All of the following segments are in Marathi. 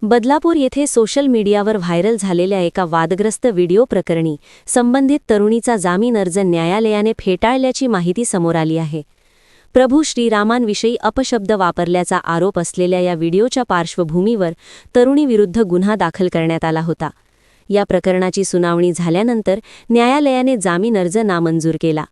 बदलापूर येथे सोशल मीडियावर व्हायरल झालेल्या एका वादग्रस्त व्हिडिओ प्रकरणी संबंधित तरुणीचा जामीन अर्ज न्यायालयाने फेटाळल्याची माहिती समोर आली आहे. प्रभू श्रीरामांविषयी अपशब्द वापरल्याचा आरोप असलेल्या या व्हिडिओच्या पार्श्वभूमीवर तरुणीविरुद्ध गुन्हा दाखल करण्यात आला होता. या प्रकरणाची सुनावणी झाल्यानंतर न्यायालयाने जामीन अर्ज नामंजूर केला.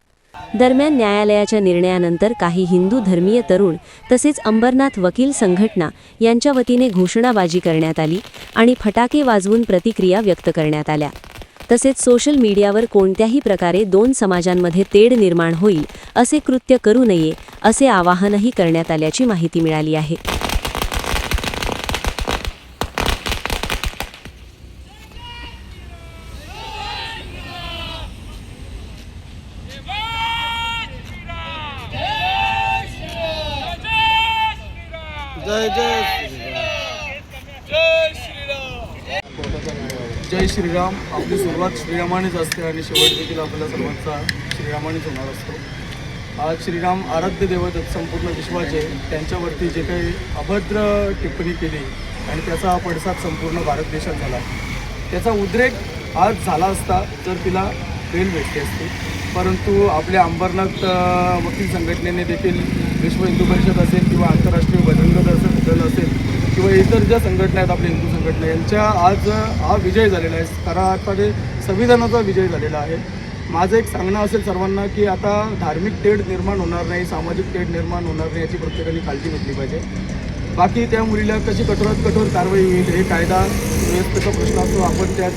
दरम्यान न्यायालयाच्या निर्णयानंतर काही हिंदू धर्मीय तरुण तसेच अंबरनाथ वकील संघटना यांच्या वतीने घोषणाबाजी करण्यात आली आणि फटाके वाजवून प्रतिक्रिया व्यक्त करण्यात आल्या. तसेच सोशल मीडियावर कोणत्याही प्रकारे दोन समाजांमध्ये तेढ निर्माण होईल असे कृत्य करू नये असे आवाहनही करण्यात आल्याची माहिती मिळाली आहे. जय श्रीराम. आपली सुरुवात श्रीरामानेच असते आणि शेवट देखील आपल्या सर्वांचा श्रीरामानेच होणार असतो. आज श्रीराम आराध्य दैवत संपूर्ण विश्वाचे, त्यांच्यावरती जे काही अभद्र टिप्पणी केली आणि त्याचा पडसाद संपूर्ण भारत देशात झाला. त्याचा उद्रेक आज झाला असता तर तिला बेल भेटली असती, परंतु आपल्या अंबरनाथ वकील संघटनेने देखील विश्व हिंदू परिषद असेल किंवा आंतरराष्ट्रीय बजरंग दल असेल किंवा इतर ज्या संघटना आहेत आपल्या हिंदू संघटना, यांच्या आज हा विजय झालेला आहे. खऱ्या अर्थाने संविधानाचा विजय झालेला आहे. माझं एक सांगणं असेल सर्वांना की आता धार्मिक तेढ निर्माण होणार नाही, सामाजिक तेढ निर्माण होणार नाही याची प्रत्येकाने काळजी घेतली पाहिजे. बाकी त्या मुलीला कशी कठोरात कठोर कारवाई होईल हे कायदा व्यवस्थेचा प्रश्न असतो,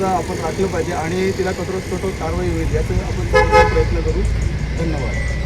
आपण राखलं पाहिजे आणि तिला कठोरात कठोर कारवाई होईल याचा आपण प्रयत्न करू. धन्यवाद.